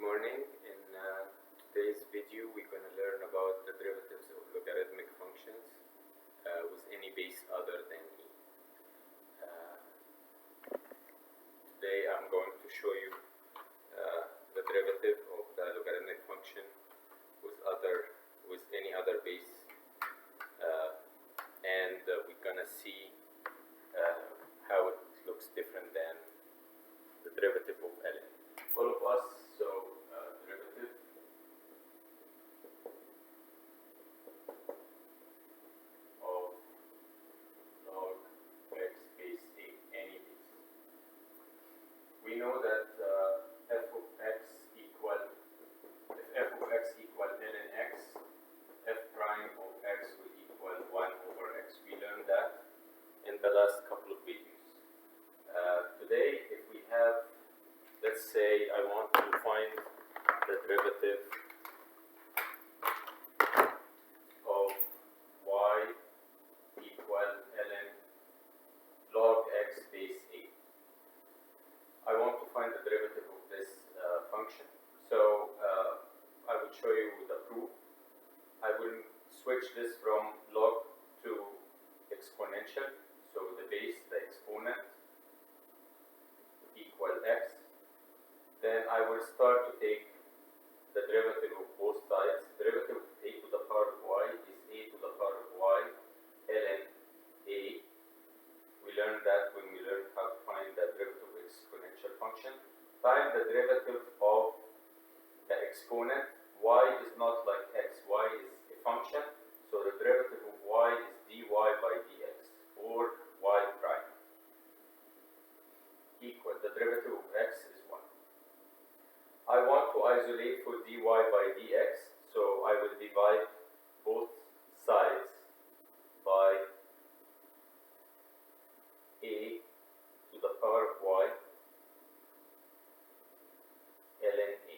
morning. In today's video, we're going to learn about the derivatives of logarithmic functions with any base other than e. Today, I'm going to show you the derivative of the logarithmic function with any other base, and we're going to see how it looks different than the derivative of ln. All of us, so derivative of log x base a, any base. We know that f of x equal, if f of x equal ln x, f prime of x will equal 1 over x. We learned that in the last couple of videos. Today, if we have, let's say I want to find the derivative of y equal ln log x base a. I want to find the derivative of this function. So I will show you the proof. I will switch this from log to exponential. So the base, the exponent, equal x. Then I will start to take the derivative of both sides. Derivative of a to the power of y is a to the power of y ln a. We learned that when we learned how to find the derivative of exponential function. Find the derivative of the exponent. Y is not like x. Y is a function. So the derivative of y is dy by dx, or y prime, equal the derivative of x is 1. I want to isolate for dy by dx, so I will divide both sides by a to the power of y ln a.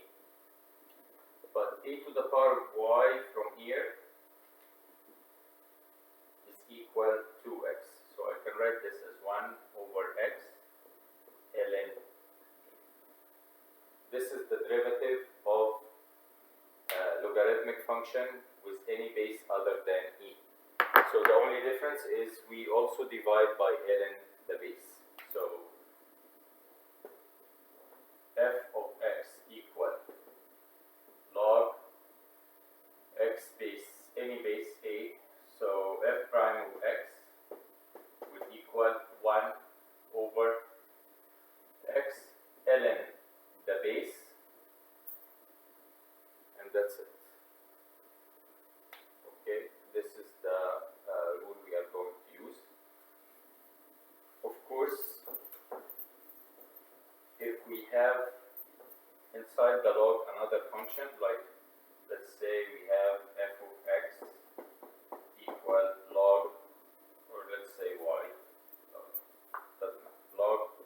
But a to the power of y from here is equal to x. So I can write this as 1 over x ln. This is the derivative of logarithmic function with any base other than e. So the only difference is we also divide by ln the base. So f of x equal log x base, any base a. So f prime of x would equal 1 over x ln the base, and that's it. Okay, this is the rule we are going to use. Of course, if we have inside the log another function, like let's say we have f of x equal log, or let's say y, doesn't matter, log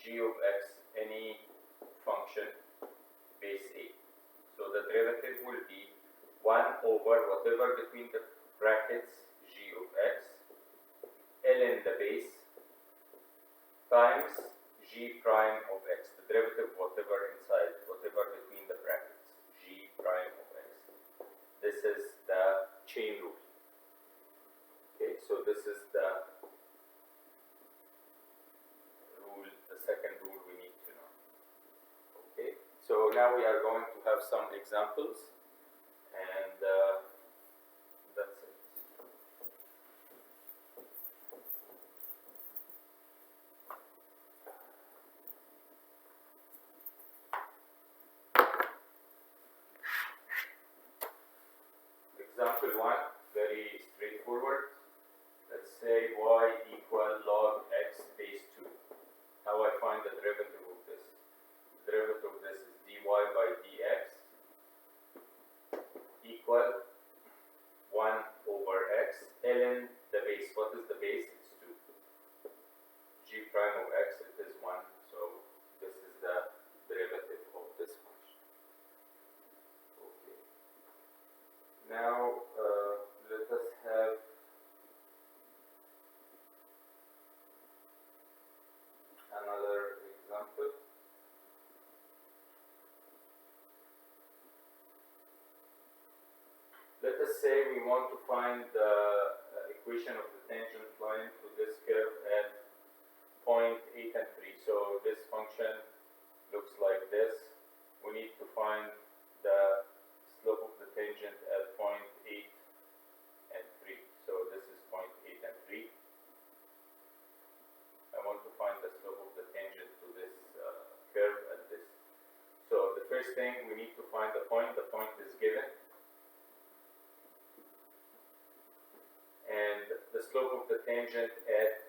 g of x, any function base a. So the derivative will be 1 over whatever between the brackets g of x ln the base times g prime of x, the derivative whatever inside, whatever between the brackets, g prime of x. This is the chain rule. Okay, so this is the rule, the second rule we need to know. Okay, so now we are going to have some examples, and that's it. Example 1, very straightforward. Let's say y equal log x base 2. How I find the derivative of this? The derivative of this is dy by dx let us say we want to find the equation of the tangent line to this curve at point 8 and 3. So this function looks like this. We need to find the slope of the tangent at point 8 and 3. So this is point 8 and 3. I want to find the slope of the tangent to this curve at this. So the first thing, we need to find the point. The point is given. And the slope of the tangent at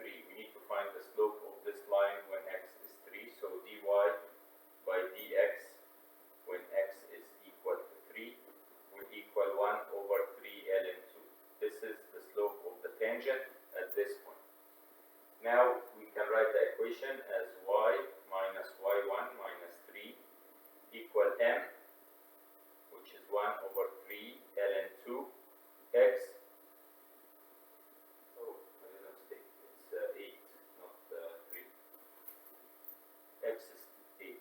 3. We need to find the slope of this line when x is 3. So dy by dx when x is equal to 3 will equal 1 over 3 ln 2. This is the slope of the tangent at this point. Now we can write the equation as y minus y1 minus 3 equal m, which is 1 over 3 ln 2 x. Oh, I made a mistake. It's 8, not 3. X is 8.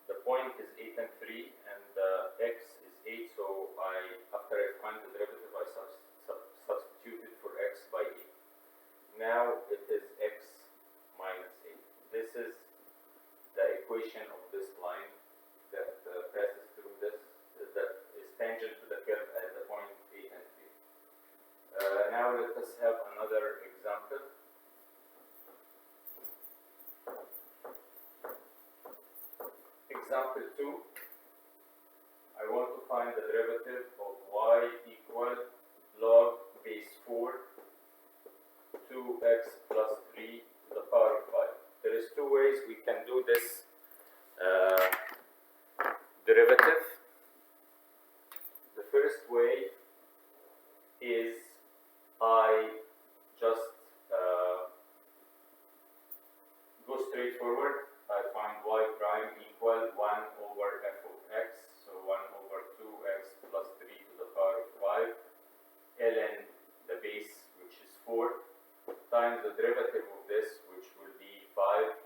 The point is 8 and 3, and x is 8. So after I find the derivative, I substituted for x by 8. Now it is x minus 8. This is the equation of this line that passes through this, that is tangent to the curve at the point 8 and 3. Now let us have another example. Example 2. I want to find the derivative of y equal log base 4 2x plus 3 to the power of 5. There is two ways we can do this derivative. The first way is I just go straight forward. I find y prime equal 1 over f of x, so 1 over 2x plus 3 to the power of 5 ln the base, which is 4, times the derivative of this, which will be 5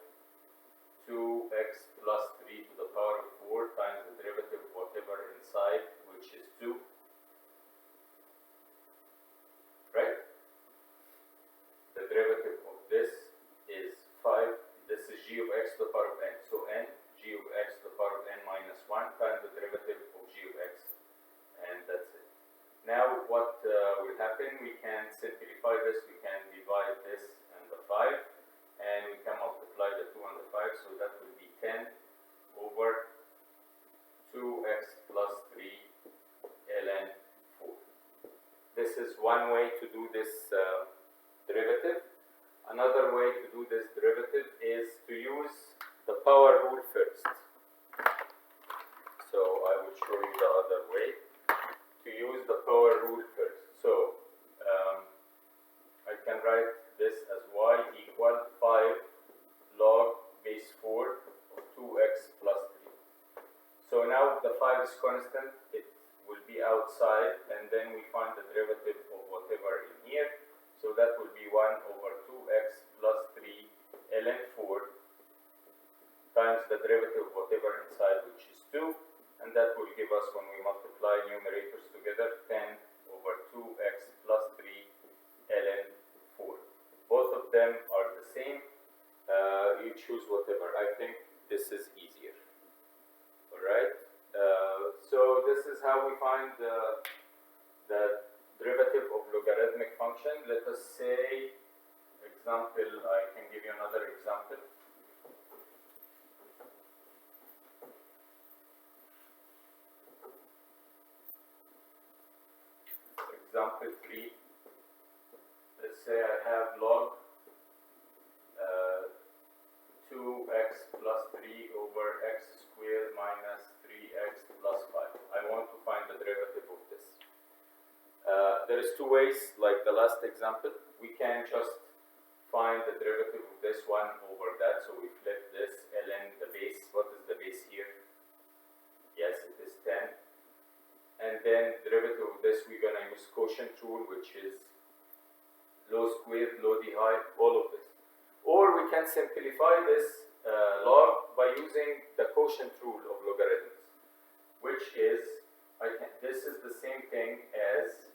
2x plus 3 to the power of 4 times the derivative of whatever inside, which is 2. Right? The derivative of this is 5. This is g of x to the power of n. So n, g of x to the power of n minus 1 times the derivative of g of x. And that's it. Now what will happen, we can simplify this. We can divide this and the 5. And we can multiply the 2 and the 5. So that will be 10 over 2x plus 3 ln 4. This is one way to do this derivative. Another way to do this derivative is to use the power rule first. So I will show you the other way. To use the power rule first. So I can write this as y equal 5 log base 4 of 2x plus 3. So now the 5 is constant. It will be outside, and then we find the derivative of whatever in here. So that will be 1 over 2x plus 3 ln 4 times the derivative of whatever inside, which is 2. And that will give us, when we multiply numerators together, 10 over 2x plus 3 ln 4. Both of them are the same. You choose whatever. I think this is easier. Alright? So this is how we find the derivative of logarithmic function. Let us say, example, I can give you another example. Example 3. Let's say I have log 2x plus 3 over x squared minus 3x plus 5. I want to find the derivative of this. There is two ways, like the last example. We can just find the derivative of this 1 over that. So we flip this ln the base. What is the base here? Yes, it is 10. And then derivative of this, we're going to use quotient rule, which is low squared, low d high, all of this. Or we can simplify this log by using the quotient rule of logarithms, which is, this is the same thing as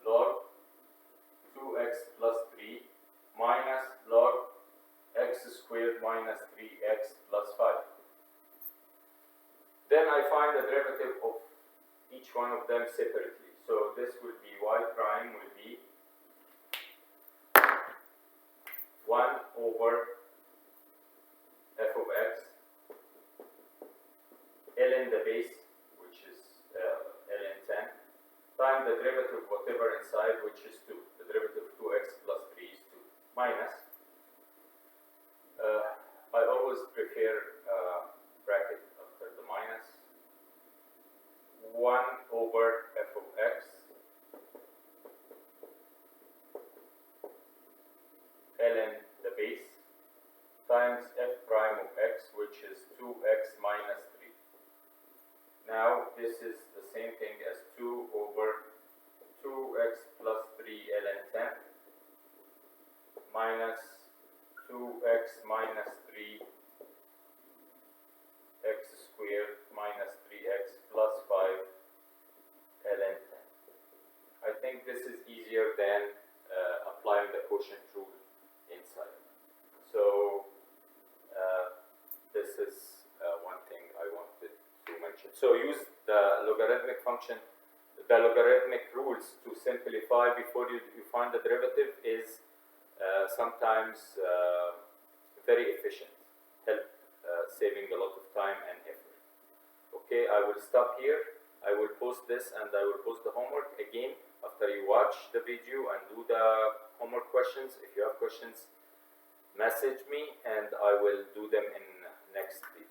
log 2x plus 3 minus log x squared minus 3x plus 5. Then I find the derivative of each one of them separately. So this will be y prime will be 1 over f of x ln the base, which is ln 10, times the derivative of whatever inside, which is 2. The derivative of 2x plus 3 is 2, minus, I always prefer bracket after the minus, 1 over f of x ln the base times f prime of x, which is 2x minus 3. Now this is the same thing as 2 over 2x plus 3 ln 10 minus 2x minus 3 x squared minus 3x plus 5 ln 10. I think this is easier than applying the quotient rule inside. So this is one thing I wanted to mention. So use the logarithmic function, the logarithmic rules to simplify before you find the derivative is sometimes very efficient, help saving a lot of time and effort. Okay, I will stop here. I will post this and I will post the homework again after you watch the video and do the homework questions. If you have questions, message me and I will do them in next video.